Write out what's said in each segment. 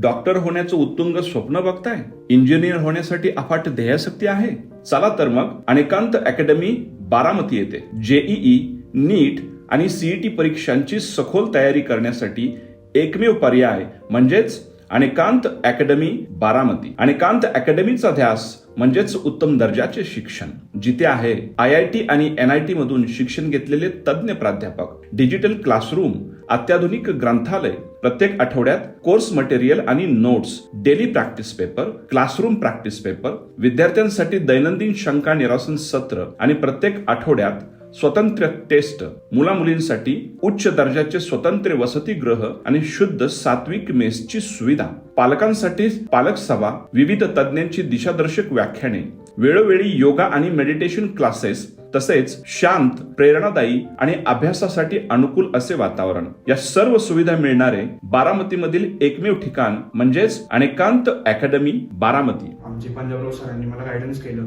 Doctor होण्याचं उत्तुंग स्वप्न बघताय? इंजिनियर होण्यासाठी अफाट ध्येयशक्ती आहे? चला तर मग अनेकांत अकॅडमी बारामती येते जेईई, नीट आणि सीईटी परीक्षांची सखोल तयारी करण्यासाठी एकमेव पर्याय म्हणजेच अनेकांत अकॅडमी बारामती. अनेकांत अकॅडमीचा ध्यास म्हणजेच उत्तम दर्जाचे शिक्षण, जिथे आहे IIT आणि NIT मधून शिक्षण घेतलेले तज्ञ प्राध्यापक, डिजिटल क्लासरूम, अत्याधुनिक ग्रंथालय, प्रत्येक आठवड्यात कोर्स मटेरियल आणि notes, daily practice paper, classroom practice paper, विद्यार्थ्यांसाठी दैनंदिन शंका निरसन सत्र आणि प्रत्येक आठवड्यात स्वतंत्र टेस्ट, मुला-मुलींसाठी उच्च दर्जाचे स्वतंत्र वसतिगृह आणि शुद्ध सात्विक मेसची सुविधा, पालकांसाठी पालक सभा, विविध तज्ञांची दिशादर्शक व्याख्याने, वेळोवेळी योगा आणि मेडिटेशन क्लासेस, तसेच शांत, प्रेरणादायी आणि अभ्यासासाठी अनुकूल असे वातावरण. या सर्व सुविधा मिळणारे बारामतीमधील एकमेव ठिकाण म्हणजेच अनेकांत अकॅडमी बारामती. आमचे पंजाबराव सरांनी मला गायडन्स केलं.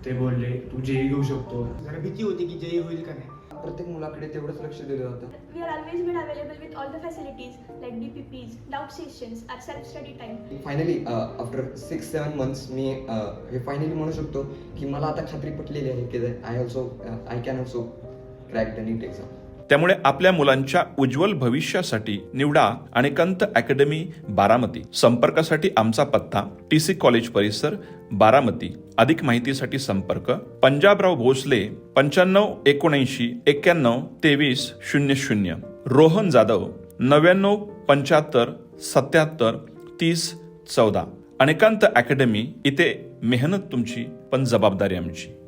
ते बोलले तू जेई घेऊ शकतो. जरा भीती होती की जेई होईल का नाही. प्रत्येक मुलाकडे तेवढंच लक्ष दिलं जातं. We are always made available with all the facilities like DPPs, doubt sessions, our self-study time. Finally after 6-7 months मी हे फायनली म्हणू शकतो की मला आता खात्री पटलेली आहे की I can also crack the NEET exam. त्यामुळे आपल्या मुलांच्या उज्ज्वल भविष्यासाठी निवडा अनेकांत अकॅडमी बारामती. संपर्कासाठी आमचा पत्ता TC कॉलेज परिसर बारामती. अधिक माहितीसाठी संपर्क पंजाबराव भोसले 9579 91 23 00, रोहन जाधव 99 75 77 30 14. अनेकांत अकॅडमी, इथे मेहनत तुमची पण जबाबदारी आमची.